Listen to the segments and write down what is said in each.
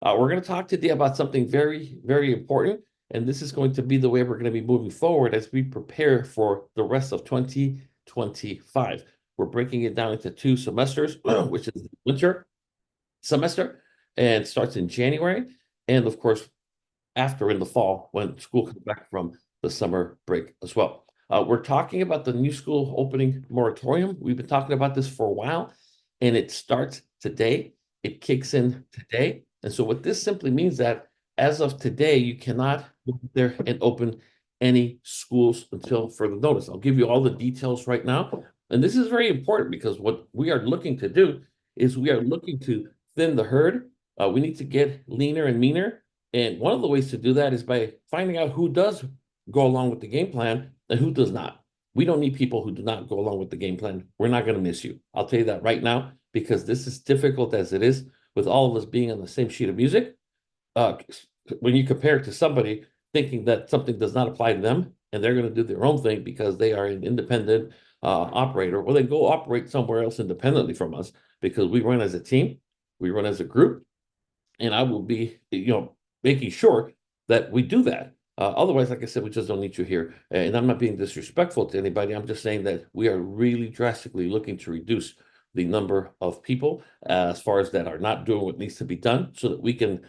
We're going to talk today about something very, very important, and this is going to be the way we're going to be moving forward as we prepare for the rest of 2025. We're breaking it down into two semesters, which is the winter semester and starts in January, and of course, after in the fall when school comes back from the summer break as well. We're talking about the new school opening moratorium. We've been talking about this for a while, and it starts today. It kicks in today. And so what this simply means that as of today, you cannot go there and open any schools until further notice. I'll give you all the details right now. And this is very important because what we are looking to do is we are looking to thin the herd. We need to get leaner and meaner. And one of the ways to do that is by finding out who does go along with the game plan and who does not. We don't need people who do not go along with the game plan. We're not going to miss you. I'll tell you that right now, because this is difficult as it is with all of us being on the same sheet of music. Uh, when you compare it to somebody thinking that something does not apply to them and they're going to do their own thing because they are an independent operator, well, then go operate somewhere else independently from us because we run as a team, we run as a group, and I will be, making sure that we do that. Otherwise, like I said, we just don't need you here. And I'm not being disrespectful to anybody. I'm just saying that we are really drastically looking to reduce the number of people as far as that are not doing what needs to be done so that we can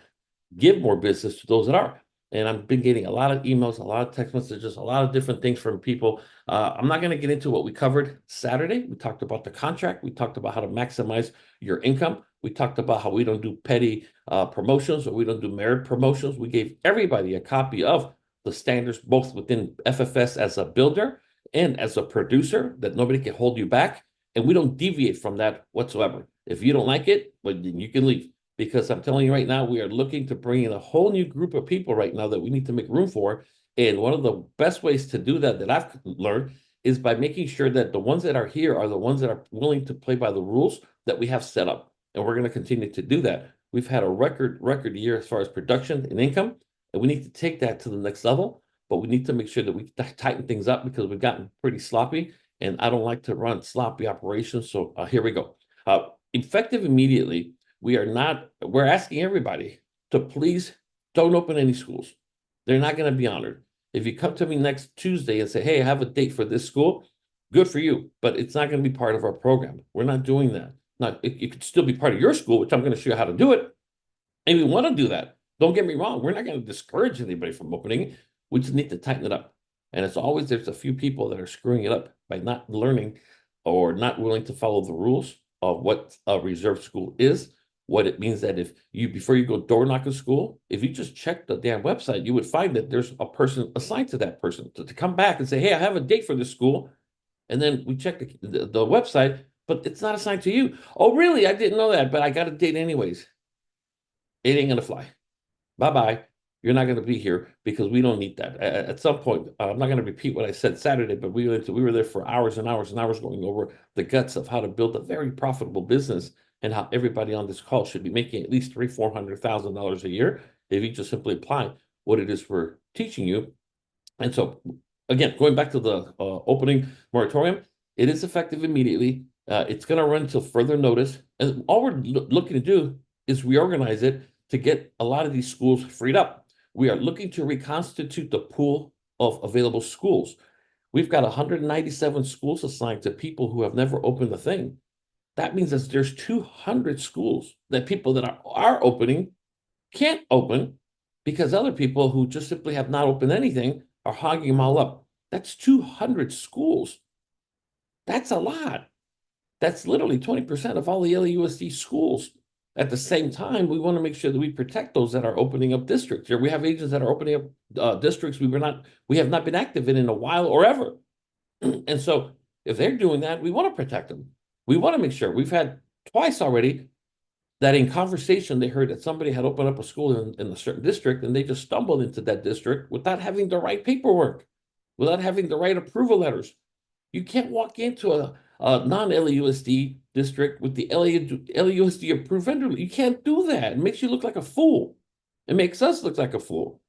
give more business to those that are. And I've been getting a lot of emails, a lot of text messages, a lot of different things from people. I'm not going to get into what we covered Saturday. We talked about the contract. We talked about how to maximize your income. We talked about how we don't do petty promotions or we don't do merit promotions. We gave everybody a copy of the standards, both within FFS as a builder and as a producer, that nobody can hold you back. And we don't deviate from that whatsoever. If you don't like it, well, then you can leave. Because I'm telling you right now, we are looking to bring in a whole new group of people right now that we need to make room for. And one of the best ways to do that that I've learned is by making sure that the ones that are here are the ones that are willing to play by the rules that we have set up. And we're going to continue to do that. We've had a record year as far as production and income, and we need to take that to the next level. But we need to make sure that we tighten things up because we've gotten pretty sloppy, and I don't like to run sloppy operations. So here we go. Effective immediately, we're asking everybody to please don't open any schools. They're not going to be honored. If you come to me next Tuesday and say, hey, I have a date for this school, good for you, but it's not going to be part of our program. We're not doing that. Now, it could still be part of your school, which I'm going to show you how to do it. And we want to do that. Don't get me wrong. We're not going to discourage anybody from opening. We just need to tighten it up. And it's always, there's a few people that are screwing it up by not learning or not willing to follow the rules of what a reserve school is, what it means that if you, before you go door knock a school, if you just check the damn website, you would find that there's a person assigned to that person to come back and say, hey, I have a date for this school. And then we check the website, but it's not assigned to you. Oh, really? I didn't know that, but I got a date anyways. It ain't gonna fly. Bye-bye. You're not gonna be here because we don't need that. At some point, I'm not gonna repeat what I said Saturday, but we were there for hours and hours and hours going over the guts of how to build a very profitable business and how everybody on this call should be making at least $400,000 a year if you just simply apply what it is we're teaching you. And so, again, going back to the opening moratorium, it is effective immediately. It's going to run until further notice. And all we're looking to do is reorganize it to get a lot of these schools freed up. We are looking to reconstitute the pool of available schools. We've got 197 schools assigned to people who have never opened a thing. That means that there's 200 schools that people that are opening can't open because other people who just simply have not opened anything are hogging them all up. That's 200 schools. That's a lot. That's literally 20% of all the LAUSD schools. At the same time, we want to make sure that we protect those that are opening up districts. Here we have agents that are opening up districts we have not been active in a while or ever. And so if they're doing that, we want to protect them. We want to make sure. We've had twice already that in conversation they heard that somebody had opened up a school in a certain district and they just stumbled into that district without having the right paperwork, without having the right approval letters. You can't walk into a non-LAUSD district with the LAUSD approved vendor. You can't do that. It makes you look like a fool. It makes us look like a fool.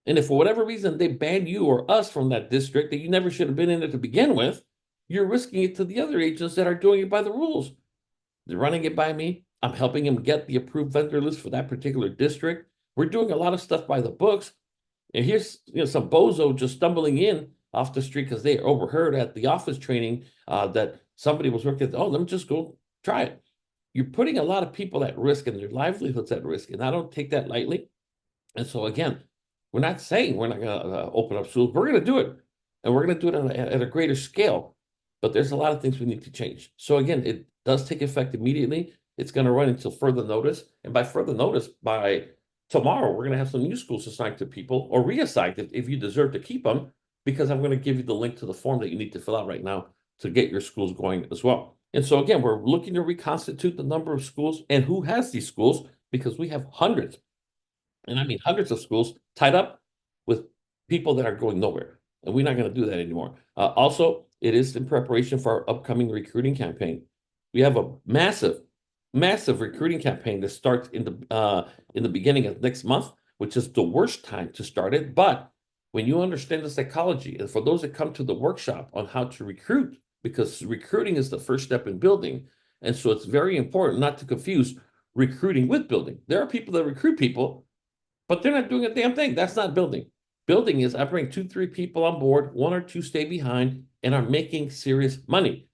And if for whatever reason they ban you or us from that district that you never should have been in it to begin with, you're risking it to the other agents that are doing it by the rules. They're running it by me. I'm helping him get the approved vendor list for that particular district. We're doing a lot of stuff by the books. And here's some bozo just stumbling in off the street because they overheard at the office training that somebody was working. Oh, let me just go try it. You're putting a lot of people at risk and their livelihoods at risk, and I don't take that lightly. And so again, we're not saying we're not going to open up schools. We're going to do it, and we're going to do it at a greater scale. But there's a lot of things we need to change. So again, it does take effect immediately. It's going to run until further notice, and by further notice, by tomorrow, we're going to have some new schools assigned to people or reassigned if you deserve to keep them, because I'm going to give you the link to the form that you need to fill out right now to get your schools going as well. And so again, we're looking to reconstitute the number of schools and who has these schools, because we have hundreds, and I mean hundreds of schools tied up with people that are going nowhere. And we're not going to do that anymore. Also, it is in preparation for our upcoming recruiting campaign. We have a massive recruiting campaign that starts in the beginning of next month, which is the worst time to start it. But when you understand the psychology, and for those that come to the workshop on how to recruit, because recruiting is the first step in building. And so it's very important not to confuse recruiting with building. There are people that recruit people, but they're not doing a damn thing. That's not building. Building is I bring 2, 3 people on board, 1 or 2 stay behind and are making serious money.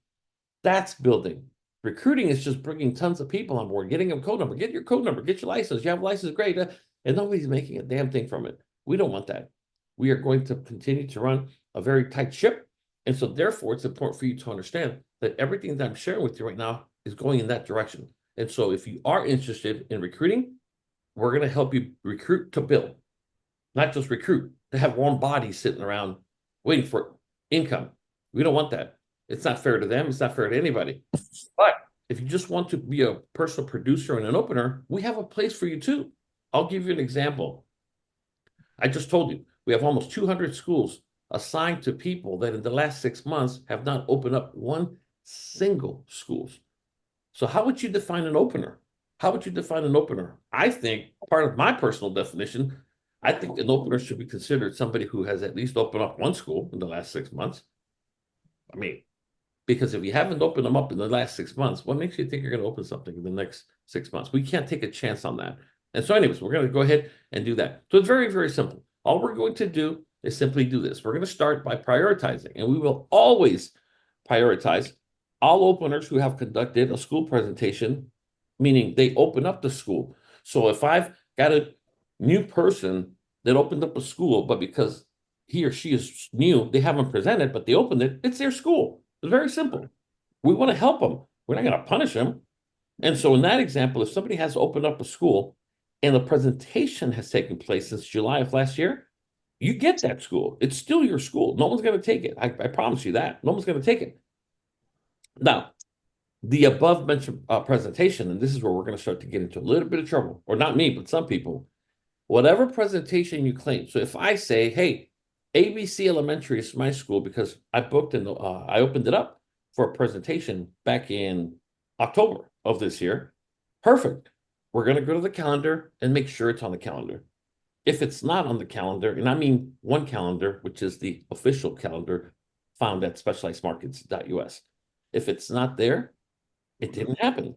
That's building. Recruiting is just bringing tons of people on board, getting them code number, get your code number, get your license. You have a license, great. And nobody's making a damn thing from it. We don't want that. We are going to continue to run a very tight ship. And so therefore, it's important for you to understand that everything that I'm sharing with you right now is going in that direction. And so if you are interested in recruiting, we're going to help you recruit to build, not just recruit to have warm bodies sitting around waiting for income. We don't want that. It's not fair to them. It's not fair to anybody. But if you just want to be a personal producer and an opener, we have a place for you too. I'll give you an example. I just told you, we have almost 200 schools assigned to people that in the last 6 months have not opened up one single schools. So how would you define an opener? How would you define an opener? I think part of my personal definition, I think an opener should be considered somebody who has at least opened up one school in the last 6 months. I mean, because if you haven't opened them up in the last 6 months, what makes you think you're going to open something in the next 6 months? We can't take a chance on that. And so anyways, we're going to go ahead and do that. So it's very, very simple. All we're going to do is simply do this. We're going to start by prioritizing, and we will always prioritize all openers who have conducted a school presentation, meaning they open up the school. So if I've got a new person that opened up a school, but because he or she is new, they haven't presented, but they opened it, it's their school. It's very simple. We want to help them. We're not going to punish them. And so in that example, if somebody has opened up a school and the presentation has taken place since July of last year, you get that school. It's still your school. No one's going to take it. I promise you that. No one's going to take it. Now, the above mentioned presentation, and this is where we're going to start to get into a little bit of trouble, or not me, but some people, whatever presentation you claim. So if I say, hey, ABC Elementary is my school because I booked and I opened it up for a presentation back in October of this year, perfect. We're going to go to the calendar and make sure it's on the calendar. If it's not on the calendar, and I mean one calendar, which is the official calendar found at specializedmarkets.us. If it's not there, it didn't happen.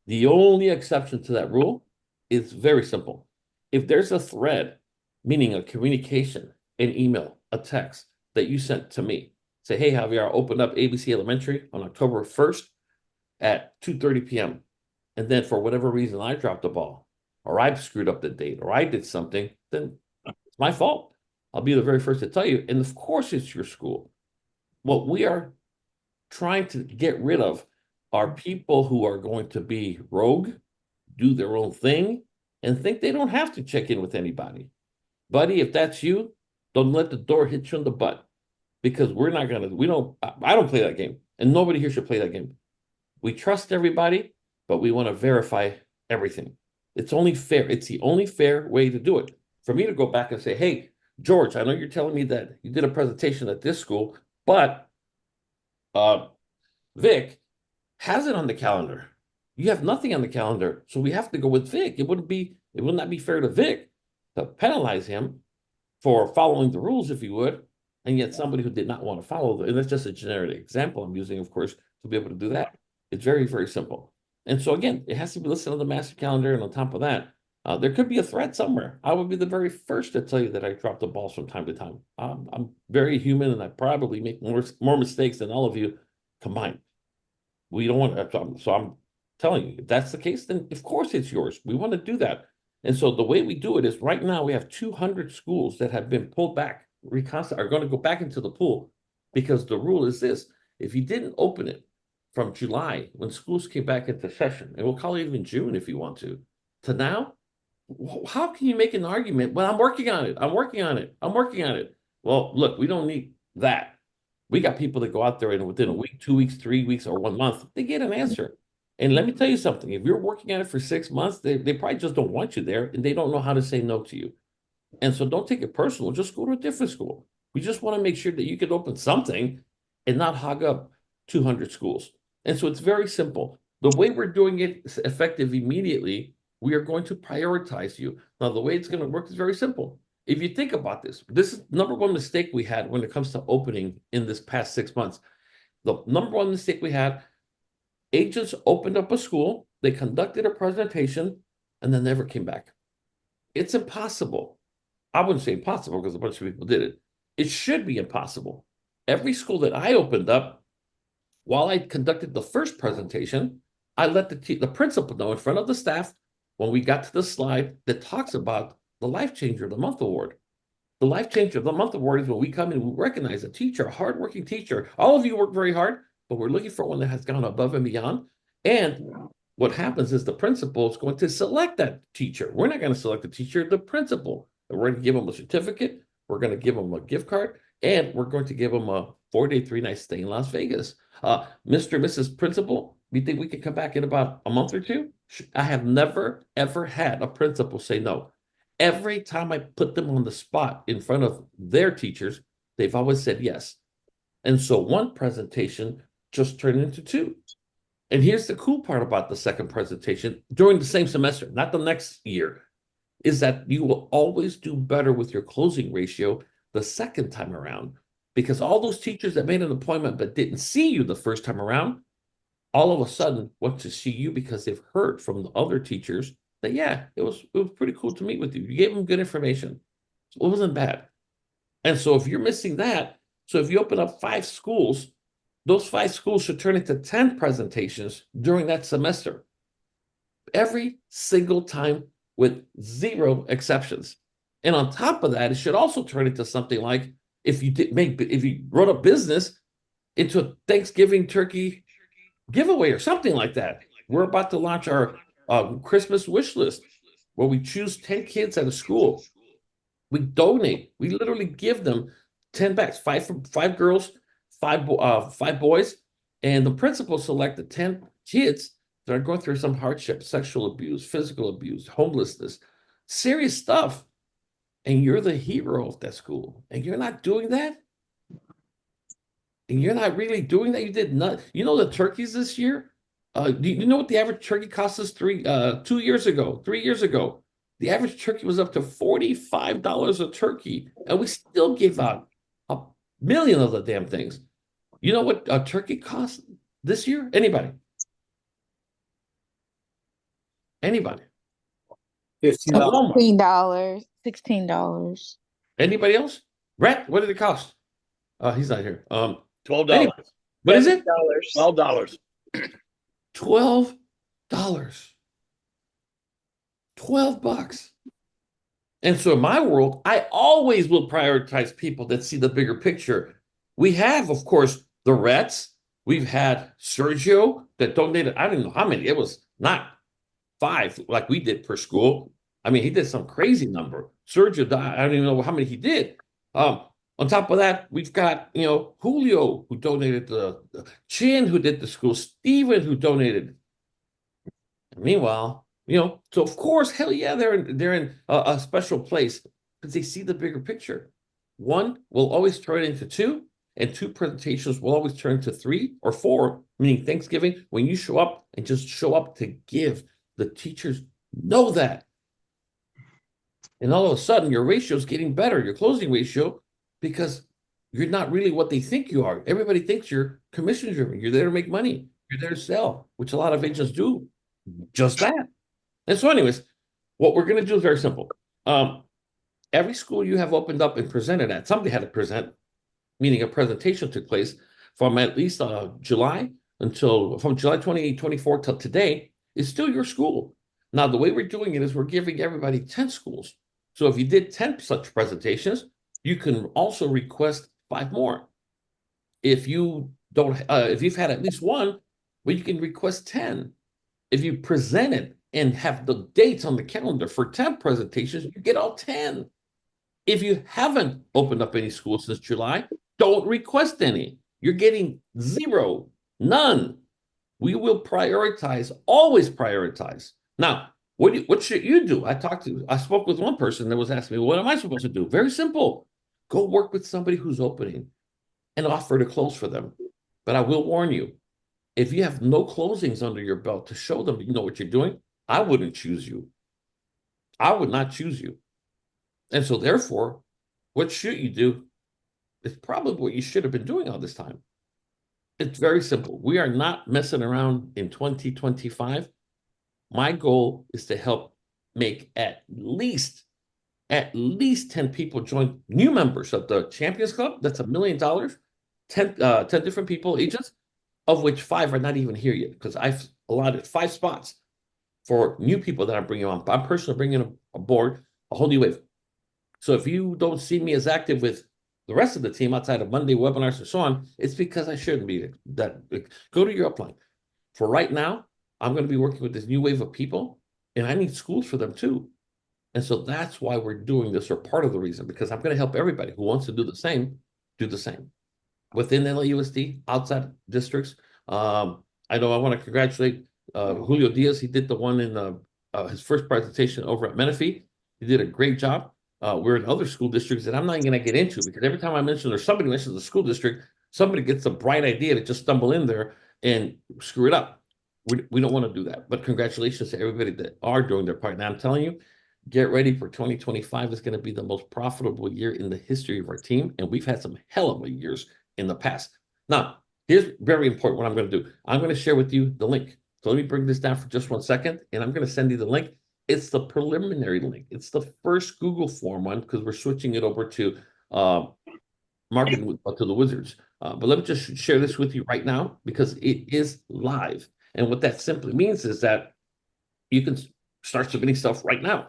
The only exception to that rule is very simple. If there's a thread, meaning a communication, an email, a text that you sent to me, say, hey, Javier, I opened up ABC Elementary on October 1st at 2:30 p.m. And then for whatever reason, I dropped the ball, or I screwed up the date, or I did something, then it's my fault. I'll be the very first to tell you. And of course, it's your school. What we are trying to get rid of are people who are going to be rogue, do their own thing, and think they don't have to check in with anybody. Buddy, if that's you, don't let the door hit you in the butt, because we're not going to, I don't play that game, and nobody here should play that game. We trust everybody, but we want to verify everything. It's only fair. It's the only fair way to do it. For me to go back and say, hey, George, I know you're telling me that you did a presentation at this school, but Vic has it on the calendar. You have nothing on the calendar, so we have to go with Vic. It would not be fair to Vic to penalize him for following the rules, if you would, and yet somebody who did not want to follow them. And that's just a generic example I'm using, of course, to be able to do that. It's very, very simple. And so again, it has to be listed on the master calendar. And on top of that, there could be a threat somewhere. I would be the very first to tell you that I drop the balls from time to time. I'm very human, and I probably make more mistakes than all of you combined. We don't want to, so I'm telling you, if that's the case, then of course it's yours. We want to do that. And so the way we do it is right now we have 200 schools that have been pulled back, are going to go back into the pool, because the rule is this: if you didn't open it from July when schools came back into session, and we'll call it even June if you want to now, how can you make an argument? Well, I'm working on it. I'm working on it. I'm working on it. Well, look, we don't need that. We got people that go out there and within a week, 2 weeks, 3 weeks, or 1 month, they get an answer. And let me tell you something, if you're working at it for 6 months, they probably just don't want you there, and they don't know how to say no to you. And so don't take it personal. Just go to a different school. We just want to make sure that you can open something and not hog up 200 schools. And so it's very simple. The way we're doing it effective immediately, we are going to prioritize you. Now, the way it's going to work is very simple. If you think about this, this is number one mistake we had when it comes to opening in this past 6 months. The number one mistake we had, agents opened up a school, they conducted a presentation, and then never came back. It's impossible. I wouldn't say impossible because a bunch of people did it. It should be impossible. Every school that I opened up, while I conducted the first presentation, I let the principal know in front of the staff when we got to the slide that talks about the Life Changer of the Month Award. The Life Changer of the Month Award is when we come in and we recognize a teacher, a hardworking teacher. All of you work very hard, but we're looking for one that has gone above and beyond. And what happens is the principal is going to select that teacher. We're not going to select the teacher, the principal. We're going to give them a certificate. We're going to give them a gift card, and we're going to give them a 4-day, 3-night stay in Las Vegas. Mr. and Mrs. Principal, we think we can come back in about a month or two? I have never, ever had a principal say no. Every time I put them on the spot in front of their teachers, they've always said yes. And so one presentation just turned into two. And here's the cool part about the second presentation during the same semester, not the next year, is that you will always do better with your closing ratio the second time around, because all those teachers that made an appointment but didn't see you the first time around, all of a sudden want to see you because they've heard from the other teachers that, yeah, it was pretty cool to meet with you. You gave them good information. So it wasn't bad. And so if you're missing that, so if you open up 5 schools, those 5 schools should turn into 10 presentations during that semester. Every single time, with 0 exceptions. And on top of that, it should also turn into something like, if you wrote a business into a Thanksgiving turkey giveaway or something like that. We're about to launch our Christmas wish list, where we choose 10 kids at a school. We donate. We literally give them 10 bags, 5 girls, 5 boys, and the principal select the 10 kids that are going through some hardship, sexual abuse, physical abuse, homelessness, serious stuff. And you're the hero of that school. And you're not doing that? And you're not really doing that? You did not. You know the turkeys this year? Do you know what the average turkey cost us 3 years ago, 3 years ago? The average turkey was up to $45 a turkey, and we still gave out 1 million of the damn things. You know what a turkey cost this year? Anybody? Anybody? $16. $16. Anybody else? Rhett, what did it cost? He's not here. $12. Anybody? What is it? $12. $12. $12. And so in my world, I always will prioritize people that see the bigger picture. We have, of course, the Reds. We've had Sergio that donated, I don't know how many. It was not 5 like we did per school. I mean, he did some crazy number. Sergio, I don't even know how many he did. On top of that, we've got, Julio, who donated the Chin, who did the school, Steven, who donated. Meanwhile, so of course, hell yeah, they're in a special place because they see the bigger picture. 1 will always turn into 2, and 2 presentations will always turn to 3 or 4, meaning Thanksgiving, when you show up and just show up to give. The teachers know that. And all of a sudden, your ratio is getting better, your closing ratio, because you're not really what they think you are. Everybody thinks you're commission driven. You're there to make money. You're there to sell, which a lot of agents do just that. And so, anyways, what we're going to do is very simple. Every school you have opened up and presented at, somebody had to present, meaning a presentation took place from at least July from July 2024 till today is still your school. Now, the way we're doing it is we're giving everybody 10 schools. So if you did 10 such presentations, you can also request 5 more. If you don't, if you've had at least one, well, you can request 10. If you present it and have the dates on the calendar for 10 presentations, you get all 10. If you haven't opened up any schools since July, don't request any. You're getting 0, none. We will prioritize, always prioritize. Now, what should you do? I spoke with one person that was asking me, what am I supposed to do? Very simple. Go work with somebody who's opening and offer to close for them. But I will warn you, if you have no closings under your belt to show them you know what you're doing, I wouldn't choose you. I would not choose you. And so therefore, what should you do? It's probably what you should have been doing all this time. It's very simple. We are not messing around in 2025. My goal is to help make at least 10 people join, new members of the Champions Club. That's $1 million. 10 different people, agents, of which 5 are not even here yet because I've allotted 5 spots for new people that I'm bringing on. I'm personally bringing aboard a whole new wave. So if you don't see me as active with the rest of the team outside of Monday webinars and so on, it's because I shouldn't be. Go to your upline. For right now, I'm going to be working with this new wave of people, and I need schools for them too. And so that's why we're doing this, or part of the reason, because I'm going to help everybody who wants to do the same, within LAUSD, outside districts. I know I want to congratulate Julio Diaz. He did the one in his first presentation over at Menifee. He did a great job. We're in other school districts that I'm not going to get into because every time I mention or somebody mentions the school district, somebody gets a bright idea to just stumble in there and screw it up. We don't want to do that. But congratulations to everybody that are doing their part. Now I'm telling you, get ready for 2025 is going to be the most profitable year in the history of our team. And we've had some hell of a years in the past. Now, here's very important what I'm going to do. I'm going to share with you the link. So let me bring this down for just 1 second, and I'm going to send you the link. It's the preliminary link. It's the first Google form one because we're switching it over to marketing to the Wizards. But let me just share this with you right now because it is live. And what that simply means is that you can start submitting stuff right now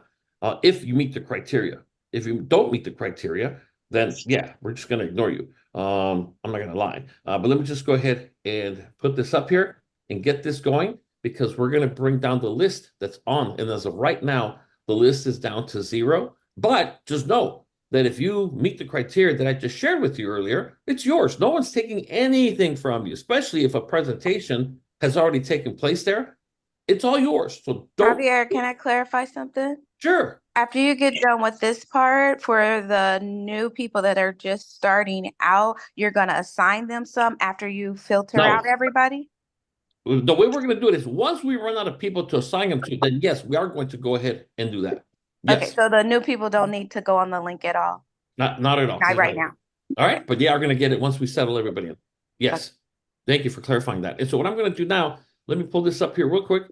if you meet the criteria. If you don't meet the criteria, then yeah, we're just going to ignore you. I'm not going to lie. But let me just go ahead and put this up here and get this going because we're going to bring down the list that's on. And as of right now, the list is down to 0. But just know that if you meet the criteria that I just shared with you earlier, it's yours. No one's taking anything from you, especially if a presentation has already taken place there. It's all yours. So don't. Javier, can I clarify something? Sure. After you get done with this part, for the new people that are just starting out, you're going to assign them some after you filter out No. everybody? The way we're going to do it is once we run out of people to assign them to, then yes, we are going to go ahead and do that. Okay, Yes. so the new people don't need to go on the link at all. Not at all. Not right now. All right. But yeah, we're going to get it once we settle everybody in. Yes. Thank you for clarifying that. And so what I'm going to do now, let me pull this up here real quick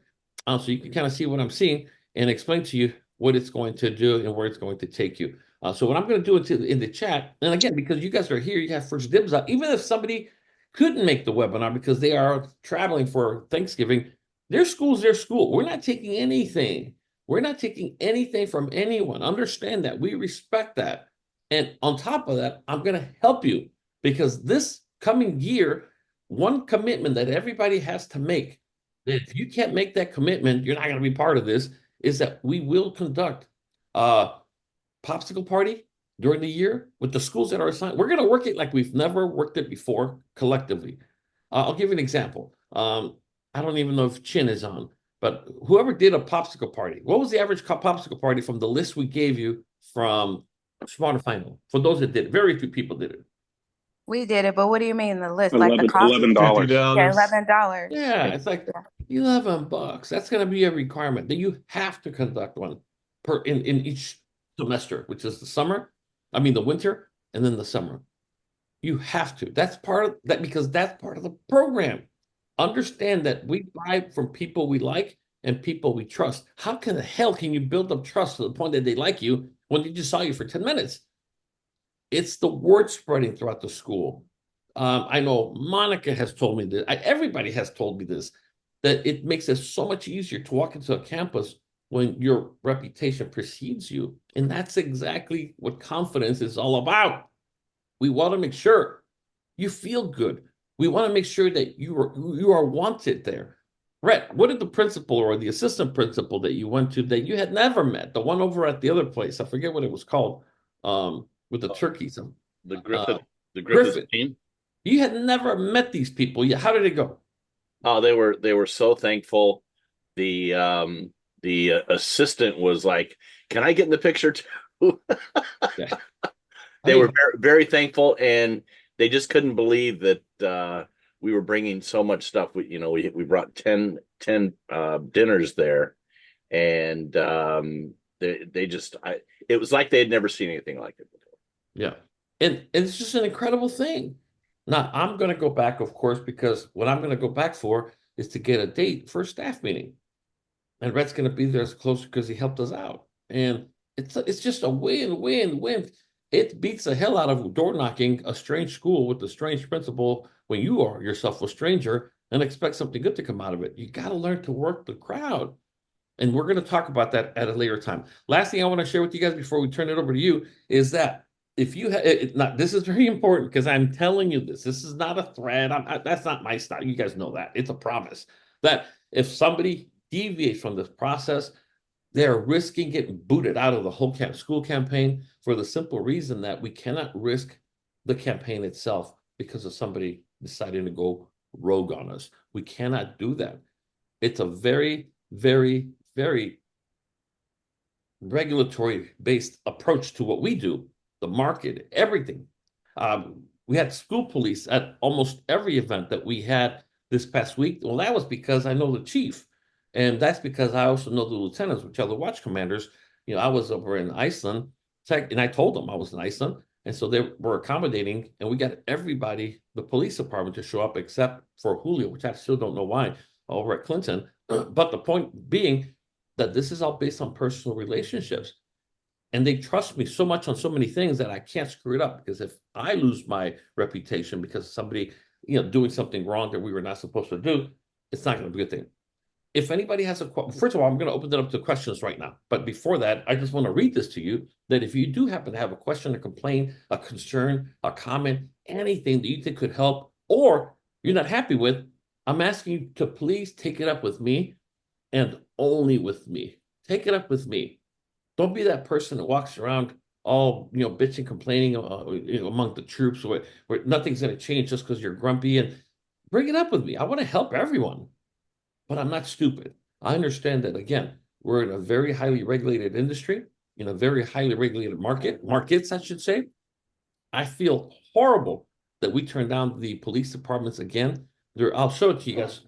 so you can kind of see what I'm seeing and explain to you what it's going to do and where it's going to take you. So what I'm going to do in the chat, and again, because you guys are here, you have first dibs up. Even if somebody couldn't make the webinar because they are traveling for Thanksgiving, their school's their school. We're not taking anything. We're not taking anything from anyone. Understand that. We respect that. And on top of that, I'm going to help you because this coming year, one commitment that everybody has to make, that if you can't make that commitment, you're not going to be part of this, is that we will conduct a popsicle party during the year with the schools that are assigned. We're going to work it like we've never worked it before collectively. I'll give you an example. I don't even know if Chin is on, but whoever did a popsicle party, what was the average popsicle party from the list we gave you from Smarter Final? For those that did it, very few people did it. We did it, but what do you mean the list? Like the $11, cost? $11. Yeah, $11. Yeah, it's like $11. That's going to be a requirement that you have to conduct one in each semester, which is the winter, and then the summer. You have to. That's part of that because that's part of the program. Understand that we buy from people we like and people we trust. How can the hell can you build up trust to the point that they like you when they just saw you for 10 minutes? It's the word spreading throughout the school. I know Monica has told me this. Everybody has told me this, that it makes it so much easier to walk into a campus when your reputation precedes you. And that's exactly what confidence is all about. We want to make sure you feel good. We want to make sure that you are wanted there. Brett, what did the principal or the assistant principal that you went to that you had never met, the one over at the other place, I forget what it was called, with the turkeys, The uh, Griffith, the Griffith Griffin, team. you had never met these people. How did it go? Oh, they were so thankful. The assistant was like, "Can I get in the picture too?" Yeah. I They were mean, very thankful, and they just couldn't believe that we were bringing so much stuff. We brought 10 dinners there, and they just it was like they had never seen anything like it before. yeah. And it's just an incredible thing. Now, I'm going to go back, of course, because what I'm going to go back for is to get a date for a staff meeting. And Rhett's going to be there as closer because he helped us out. And it's just a win, win, win. It beats the hell out of door knocking a strange school with a strange principal when you are yourself a stranger and expect something good to come out of it. You got to learn to work the crowd. And we're going to talk about that at a later time. Last thing I want to share with you guys before we turn it over to you is that if you not this is very important because I'm telling you this. This is not a threat. That's not my style. You guys know that. It's a promise that if somebody deviates from this process, they're risking getting booted out of the whole school campaign for the simple reason that we cannot risk the campaign itself because of somebody deciding to go rogue on us. We cannot do that. It's a very, very, very regulatory based approach to what we do, the market, everything. We had school police at almost every event that we had this past week. Well, that was because I know the chief, and that's because I also know the lieutenants, which are the watch commanders. I was over in Iceland, and I told them I was in Iceland, and so they were accommodating, and we got everybody, the police department, to show up except for Julio, which I still don't know why, over at Clinton. But the point being that this is all based on personal relationships. And they trust me so much on so many things that I can't screw it up because if I lose my reputation because of somebody, doing something wrong that we were not supposed to do, it's not going to be a good thing. If anybody has a question, first of all, I'm going to open it up to questions right now. But before that, I just want to read this to you that if you do happen to have a question, a complaint, a concern, a comment, anything that you think could help, or you're not happy with, I'm asking you to please take it up with me and only with me. Take it up with me. Don't be that person that walks around all bitching, complaining among the troops where nothing's going to change just because you're grumpy. And bring it up with me. I want to help everyone, but I'm not stupid. I understand that again. We're in a very highly regulated industry, in a very highly regulated markets, I should say. I feel horrible that we turned down the police departments again. I'll show it to you guys.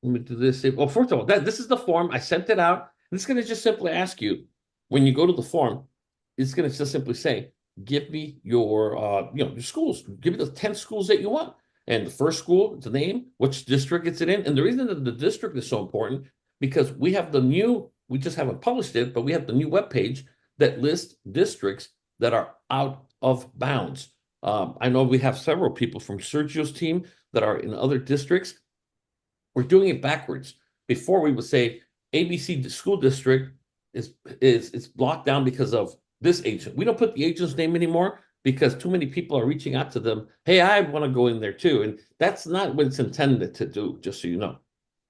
Let me do this. Well, first of all, this is the form. I sent it out. It's going to just simply ask you when you go to the form, it's going to just simply say, give me your schools. Give me the 10 schools that you want. And the first school, it's a name, which district it's in. And the reason that the district is so important, because we just haven't published it, but we have the new webpage that lists districts that are out of bounds. I know we have several people from Sergio's team that are in other districts. We're doing it backwards. Before we would say ABC school district is blocked down because of this agent. We don't put the agent's name anymore because too many people are reaching out to them. Hey, I want to go in there too. And that's not what it's intended to do, just so you know.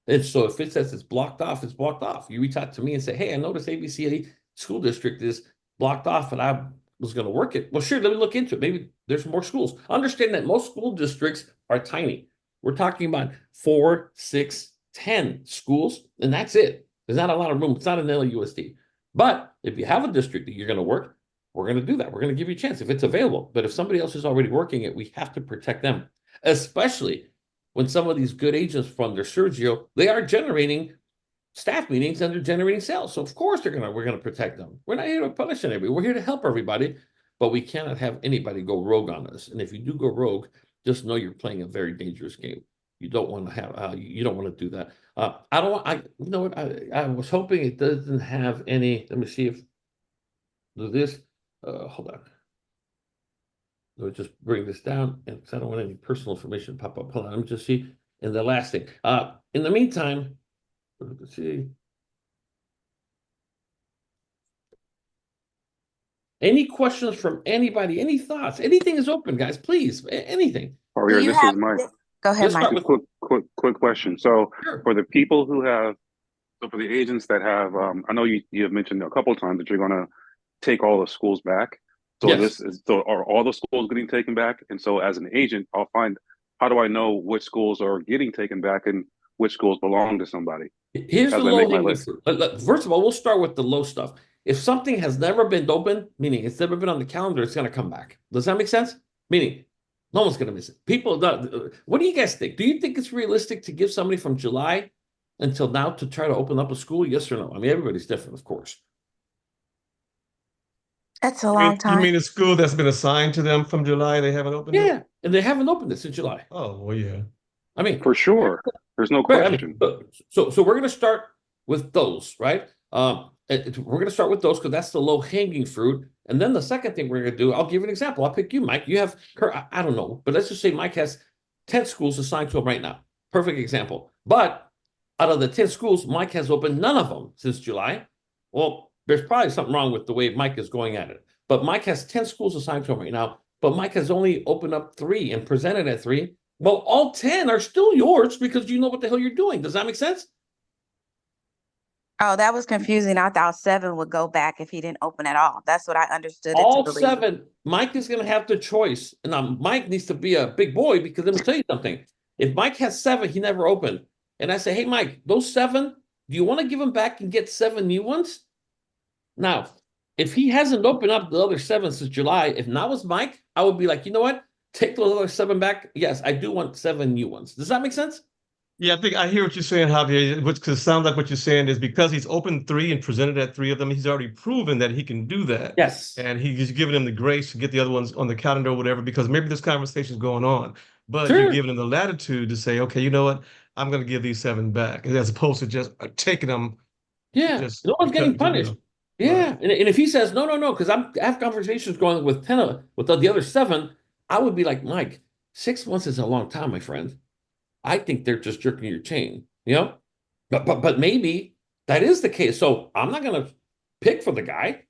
And so if it says it's blocked off, it's blocked off. You reach out to me and say, hey, I noticed ABC school district is blocked off and I was going to work it. Well, sure, let me look into it. Maybe there's more schools. Understand that most school districts are tiny. We're talking about 4, 6, 10 schools, and that's it. There's not a lot of room. It's not an LUSD. But if you have a district that you're going to work, we're going to do that. We're going to give you a chance if it's available. But if somebody else is already working it, we have to protect them, especially when some of these good agents from their Sergio, they are generating staff meetings and they're generating sales. So of course we're going to protect them. We're not here to punish anybody. We're here to help everybody, but we cannot have anybody go rogue on us. And if you do go rogue, just know you're playing a very dangerous game. You don't want to have, you don't want to do that. I don't want, you know what, I was hoping it doesn't have any, let me see if this, hold on. Let me just bring this down, and I don't want any personal information to pop up. Hold on, let me just see. And the last thing, in the meantime, let's see. Any questions from anybody? Any thoughts? Anything is open, guys. Please, anything. Oh, Do yeah, you this have is Mike. Go ahead, Let's Mike. start Just with quick question. So sure. for the people who have, so for the agents that have, I know you have mentioned a couple of times that you're going to take all the schools back. So Yes. so are all the schools getting taken back? And so as an agent, I'll find, how do I know which schools are getting taken back and which schools belong to somebody Here's the as I make low my hanging list? fruit. First of all, we'll start with the low stuff. If something has never been open, meaning it's never been on the calendar, it's going to come back. Does that make sense? Meaning, no one's going to miss it. People, what do you guys think? Do you think it's realistic to give somebody from July until now to try to open up a school? Yes or no? I mean, everybody's different, of course. That's a You long mean, time. you mean a school that's been assigned to them from July, they haven't opened it? Yeah, and they haven't opened it since July. Oh, well, yeah. I mean, For sure. There's no right, I question. mean, so we're going to start with those, right? We're going to start with those because that's the low hanging fruit. And then the second thing we're going to do, I'll give you an example. I'll pick you, Mike. You have, I don't know, but let's just say Mike has 10 schools assigned to him right now. Perfect example. But out of the 10 schools, Mike has opened none of them since July. Well, there's probably something wrong with the way Mike is going at it. But Mike has 10 schools assigned to him right now. But Mike has only opened up 3 and presented at 3. Well, all 10 are still yours because you know what the hell you're doing. Does that make sense? Oh, that was confusing. I thought 7 would go back if he didn't open at all. That's what I understood it to All believe. 7, Mike is going to have the choice. And now Mike needs to be a big boy because let me tell you something. If Mike has 7, he never opened. And I say, hey, Mike, those 7, do you want to give them back and get 7 new ones? Now, if he hasn't opened up the other 7 since July, if that was Mike, I would be like, you know what? Take those other 7 back. Yes, I do want 7 new ones. Does that make sense? Yeah, I think I hear what you're saying, Javier, which cause it sounds like what you're saying is because he's opened 3 and presented at 3 of them, he's already proven that he can do that. Yes. And he's giving him the grace to get the other ones on the calendar or whatever, because maybe this conversation is going on, but Sure. you're giving him the latitude to say, okay, you know what? I'm going to give these 7 back, as opposed to just taking them. Yeah, Just no one's getting because, you know, punished. Yeah, right. and if he says no, because I have conversations going with 10 with the other 7, I would be like, Mike, 6 months is a long time, my friend. I think they're just jerking your chain, you know. But maybe that is the case. So I'm not gonna pick for the guy.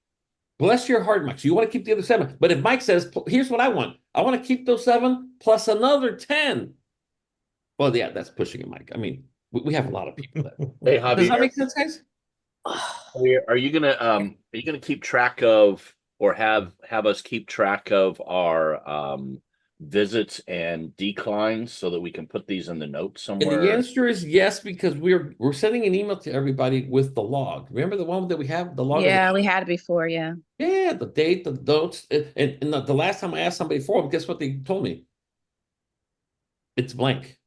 Bless your heart, Mike. So you want to keep the other 7, but if Mike says, here's what I want to keep those 7 plus another 10. Well, yeah, that's pushing it, Mike. I mean, we have a lot of people that. Hey, Does that Javier, make sense, guys? are you gonna keep track of, or have us keep track of our visits and declines so that we can put these in the notes And the somewhere? answer is yes, because we're sending an email to everybody with the log. Remember the one that we have, the log? Yeah, we had it before. Yeah. Yeah, the date, the notes. And the last time I asked somebody for them, guess what they told me? It's blank.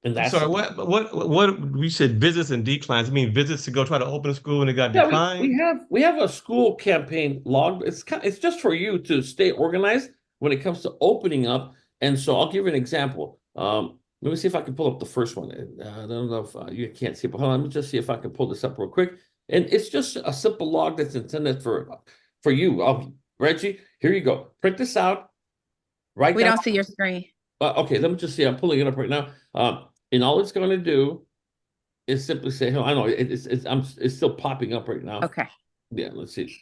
And I'm that's sorry, what we said visits and declines. I mean visits to go try to open a school and it got yeah, declined. we have a school campaign log. It's just for you to stay organized when it comes to opening up. And so I'll give you an example. Let me see if I can pull up the first one. I don't know if you can't see, but hold on, let me just see if I can pull this up real quick. And it's just a simple log that's intended for you. Reggie, here you go. Print this out. Write We down. don't see your screen. Okay, let me just see. I'm pulling it up right now. And all it's going to do is simply say, "Oh, I know it's still popping up right now." Okay. Yeah, let's see.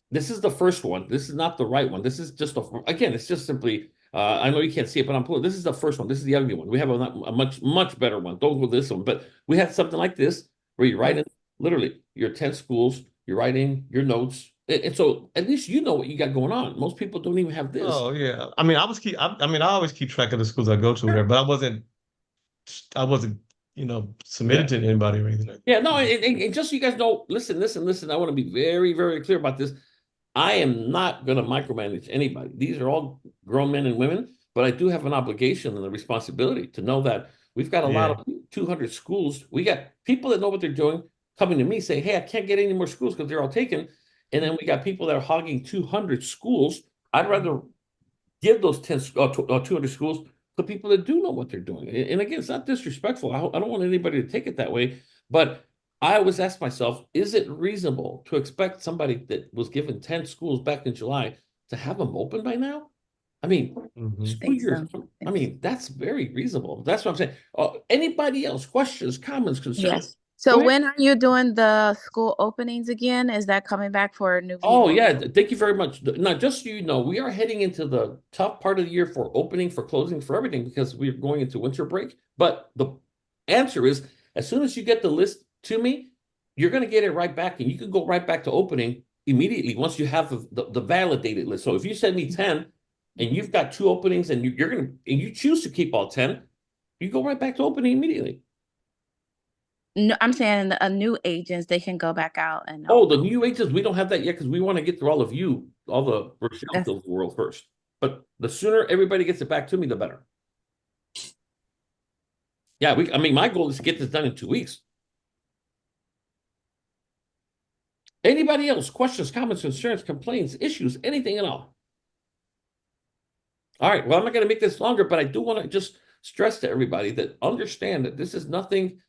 This is the first one. This is not the right one. This is just again, it's just simply. I know you can't see it, but I'm pulling. This is the first one. This is the ugly one. We have a much better one. Don't go with this one, but we have something like this where you write in literally your 10 schools. You write in your notes, and so at least you know what you got going on. Most people don't even have this. Oh yeah. I mean, I always keep track of the schools I go to there, but I wasn't, submitted to anybody or anything like that. Yeah, no, and just so you guys know, listen. I want to be very, very clear about this. I am not going to micromanage anybody. These are all grown men and women, but I do have an obligation and a responsibility to know that we've got a lot of 200 schools. We got people that know what they're doing coming to me saying, hey, I can't get any more schools because they're all taken. And then we got people that are hogging 200 schools. I'd rather give those 200 schools to people that do know what they're doing. And again, it's not disrespectful. I don't want anybody to take it that way. But I always ask myself, is it reasonable to expect somebody that was given 10 schools back in July to have them open by now? I mean, Mhm. school year, I mean, that's very reasonable. That's what I'm saying. Anybody else, questions, comments, concerns? Yes. Go So ahead. when are you doing the school openings again? Is that coming back for new Oh, people? yeah. Thank you very much. Now, just so you know, we are heading into the tough part of the year for opening, for closing, for everything, because we're going into winter break. But the answer is, as soon as you get the list to me, you're going to get it right back, and you can go right back to opening immediately once you have the validated list. So if you send me 10 and you've got 2 openings and you're going to, and you choose to keep all 10, you go right back to opening immediately. No, I'm saying new agents, they can go back out and Oh, the new agents, we don't have that yet because we want to get through all of you, all the Rochelle That's- of the world first. But the sooner everybody gets it back to me, the better. Yeah, I mean, my goal is to get this done in 2 weeks. Anybody else? Questions, comments, concerns, complaints, issues, anything at all? All right. Well, I'm not going to make this longer, but I do want to just stress to everybody that understand that this is nothing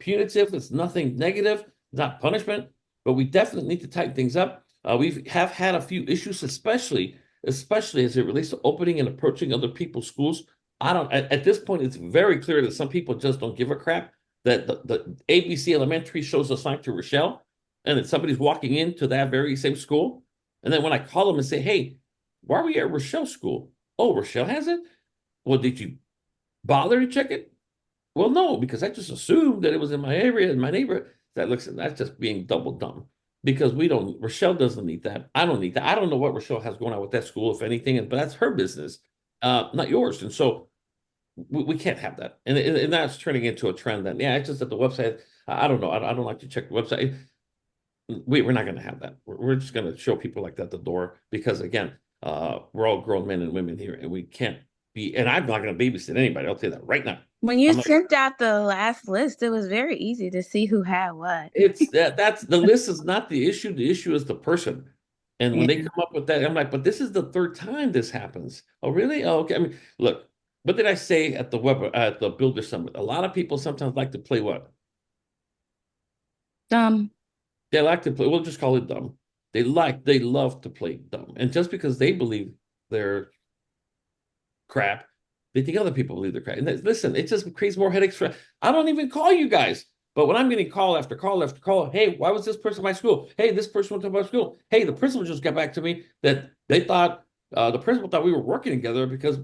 punitive. It's nothing negative, not punishment, but we definitely need to tighten things up. We have had a few issues, especially as it relates to opening and approaching other people's schools. I don't, at this point, it's very clear that some people just don't give a crap that the ABC Elementary shows a sign to Rochelle and that somebody's walking into that very same school. And then when I call them and say, hey, why are we at Rochelle school? Oh, Rochelle has it? Well, did you bother to check it? Well, no, because I just assumed that it was in my area, in my neighborhood. That's just being double dumb because Rochelle doesn't need that. I don't need that. I don't know what Rochelle has going on with that school, if anything, but that's her business, not yours. And so we can't have that. And that's turning into a trend then. Yeah, it's just that the website, I don't know. I don't like to check the website. We're not going to have that. We're just going to show people like that the door because again, we're all grown men and women here and we can't be, and I'm not going to babysit anybody. I'll tell you that right now. When you I'm not, sent out the last list, it was very easy to see who had what. it's that's the list is not the issue. The issue is the person. And when they Yeah. come up with that, I'm like, but this is the third time this happens. Oh, really? Oh, okay. I mean, look, what did I say at the Builder Summit? A lot of people sometimes like to play what? They like to play, we'll just call it dumb. They love to play dumb. And just because they believe they're crap, they think other people believe they're crap. And listen, it just creates more headaches for, I don't even call you guys. But when I'm getting call after call after call, hey, why was this person at my school? Hey, this person went to my school. Hey, the principal just got back to me that they thought, the principal thought we were working together because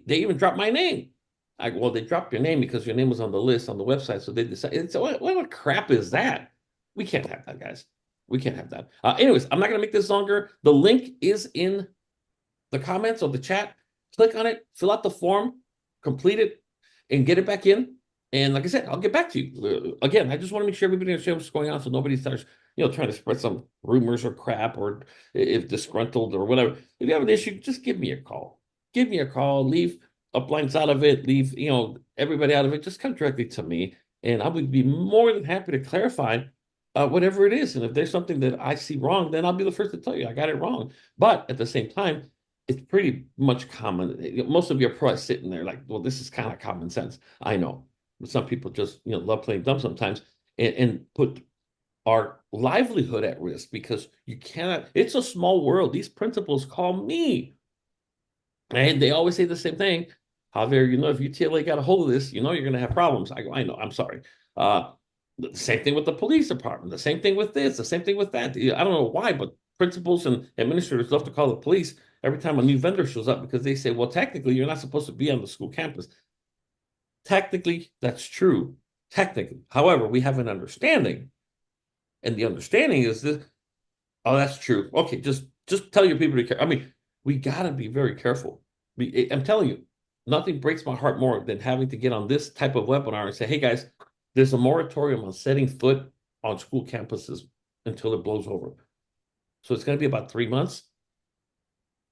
they even dropped my name. Well, they dropped your name because your name was on the list on the website. So they decided, so what crap is that? We can't have that, guys. We can't have that. Anyways, I'm not going to make this longer. The link is in the comments of the chat. Click on it, fill out the form, complete it, and get it back in. And like I said, I'll get back to you. Again, I just want to make sure everybody understands what's going on so nobody starts, trying to spread some rumors or crap or if disgruntled or whatever. If you have an issue, just give me a call. Give me a call. Leave uplines out of it. Leave, everybody out of it. Just come directly to me. And I would be more than happy to clarify whatever it is. And if there's something that I see wrong, then I'll be the first to tell you I got it wrong. But at the same time, it's pretty much common. Most of you are probably sitting there like, well, this is kind of common sense. I know. But some people just, love playing dumb sometimes and put our livelihood at risk because you cannot, it's a small world. These principals call me. And they always say the same thing. Javier, if UTLA got a hold of this, you're going to have problems. I go, I know, I'm sorry. The same thing with the police department, the same thing with this, the same thing with that. I don't know why, but principals and administrators love to call the police every time a new vendor shows up because they say, well, technically, you're not supposed to be on the school campus. Technically, that's true. Technically. However, we have an understanding. And the understanding is this, oh, that's true. Okay, just tell your people to care. I mean, we got to be very careful. I'm telling you, nothing breaks my heart more than having to get on this type of webinar and say, hey, guys, there's a moratorium on setting foot on school campuses until it blows over. So it's going to be about 3 months.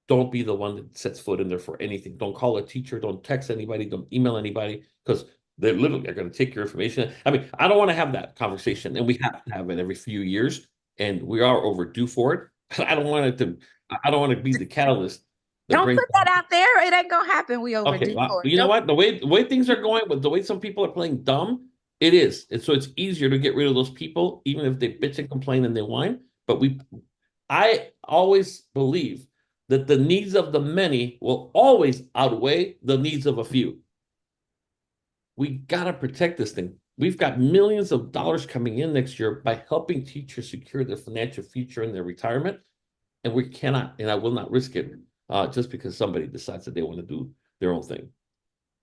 Don't be the one that sets foot in there for anything. Don't call a teacher. Don't text anybody. Don't email anybody because they're literally going to take your information. I mean, I don't want to have that conversation, and we have to have it every few years, and we are overdue for it. I don't want to be the catalyst that Don't brings. put that out there. It ain't gonna happen. We Okay, overdue for it. you know Don't- what? The way things are going, with the way some people are playing dumb, it is. And so it's easier to get rid of those people, even if they bitch and complain and they whine. But I always believe that the needs of the many will always outweigh the needs of a few. We gotta protect this thing. We've got millions of dollars coming in next year by helping teachers secure their financial future in their retirement. And we cannot, and I will not risk it just because somebody decides that they want to do their own thing.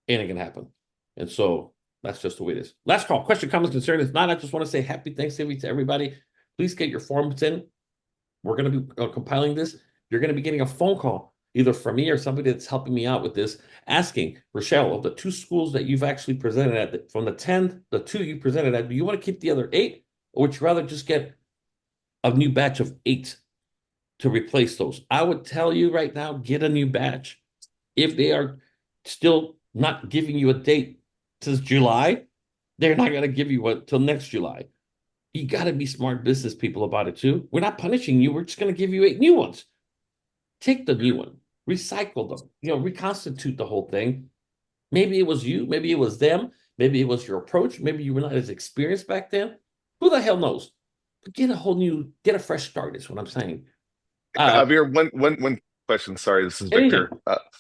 And it can happen. And so that's just the way it is. Last call. Question, comments, concern. If not, I just want to say happy Thanksgiving to everybody. Please get your forms in. We're going to be compiling this. You're going to be getting a phone call, either from me or somebody that's helping me out with this, asking, Rochelle, of the 2 schools that you've actually presented at, from the 10, the 2 you presented at, do you want to keep the other 8? Or would you rather just get a new batch of 8 to replace those? I would tell you right now, get a new batch. If they are still not giving you a date till July, they're not going to give you one till next July. You got to be smart business people about it too. We're not punishing you. We're just going to give you 8 new ones. Take the new one, recycle them, reconstitute the whole thing. Maybe it was you, maybe it was them, maybe it was your approach, maybe you were not as experienced back then. Who the hell knows? But get a fresh start is what I'm saying. Javier, one question. Sorry, this is Victor.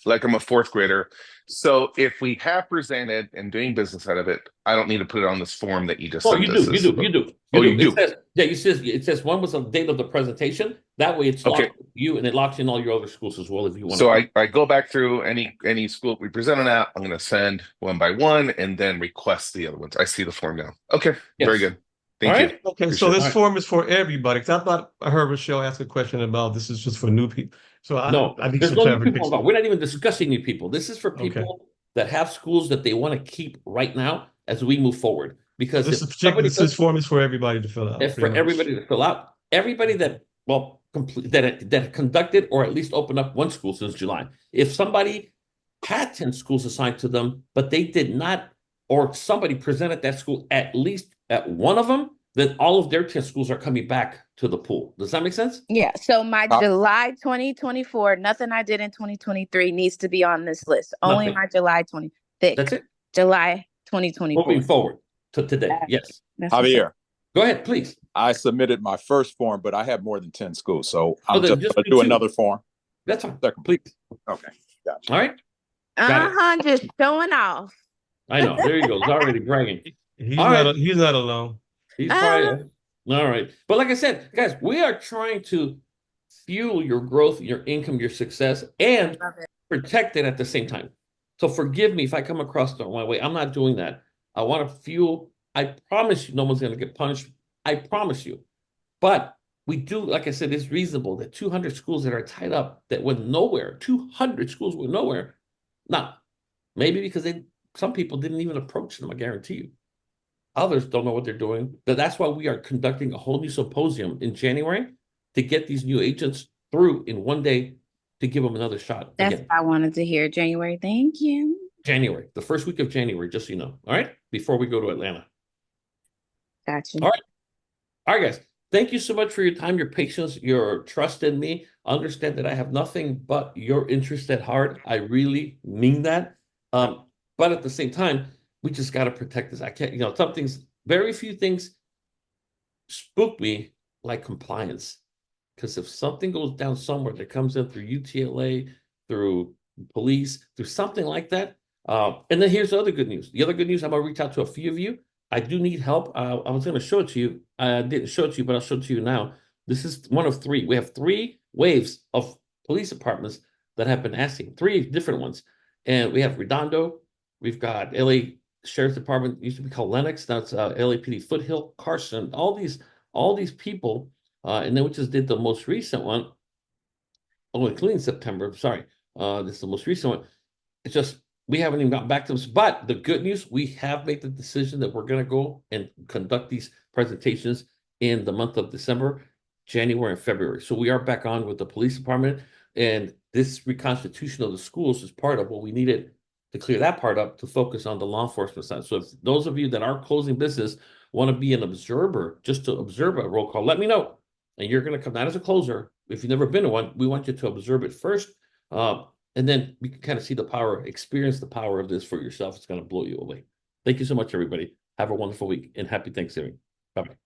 Like I'm a 4th grader. So if we have presented and doing business out of it, I don't need to put it on this form that you just sent you us. do. Oh, you do. It says when was the date of the presentation. That way it's locked you, and it locks in all your other schools as well if you want. So I go back through any school we presented at. I'm going to send one by one and then request the other ones. I see the form now. Okay, very good. Thank you. Okay, so this form is for everybody. Because I thought I heard Rochelle ask a question about this is just for new people. So I need there's some no new clarification. people involved. We're not even discussing new people. This is for people that have schools that they want to keep right now as we move forward. Because this form is for everybody to fill out. It's for everybody to fill out. Everybody that that conducted or at least opened up one school since July. If somebody had 10 schools assigned to them, but they did not, or somebody presented that school at least at one of them, then all of their 10 schools are coming back to the pool. Does that make sense? Yeah. So my July 2024, nothing I did in 2023 needs to be on this list. Only my July 26th. That's it. July 2024. Moving forward to today. Yes. Javier, go ahead, please. I submitted my first form, but I have more than 10 schools, so I'm just going to do another form. That's fine. Please. Okay. Gotcha. All right. Just showing off. I know. There you go. He's already bragging. He's not alone. He's probably all right. But like I said, guys, we are trying to fuel your growth, your income, your success, and protect it at the same time. So forgive me if I come across the wrong way. I'm not doing that. I want to fuel. I promise you no one's going to get punished. I promise you. But we do, like I said, it's reasonable that 200 schools that are tied up that went nowhere, 200 schools went nowhere. Now, maybe because some people didn't even approach them, I guarantee you. Others don't know what they're doing. But that's why we are conducting a whole new symposium in January to get these new agents through in one day to give them another shot. That's what I wanted to hear. January. Thank you. January, the first week of January, just so you know. All right. Before we go to Atlanta. Gotcha. All right. All right, guys. Thank you so much for your time, your patience, your trust in me. Understand that I have nothing but your interest at heart. I really mean that. But at the same time, we just got to protect this. I can't, some things, very few things spook me like compliance. Because if something goes down somewhere that comes in through UTLA, through police, through something like that. And then here's the other good news. The other good news, I'm going to reach out to a few of you. I do need help. I was going to show it to you. I didn't show it to you, but I'll show it to you now. This is one of 3. We have 3 waves of police departments that have been asking, 3 different ones. And we have Redondo. We've got LA Sheriff's Department, used to be called Lennox. Now it's LAPD Foothill, Carson, all these people. And then we just did the most recent one. Oh, including September. Sorry. This is the most recent one. It's just, we haven't even gotten back to this. But the good news, we have made the decision that we're going to go and conduct these presentations in the month of December, January, and February. So we are back on with the police department. And this reconstitution of the schools is part of what we needed to clear that part up to focus on the law enforcement side. So if those of you that are closing business want to be an observer, just to observe a roll call, let me know. And you're going to come, not as a closer. If you've never been to one, we want you to observe it first. And then you can kind of see the power, experience the power of this for yourself. It's going to blow you away. Thank you so much, everybody. Have a wonderful week and happy Thanksgiving. Bye-bye.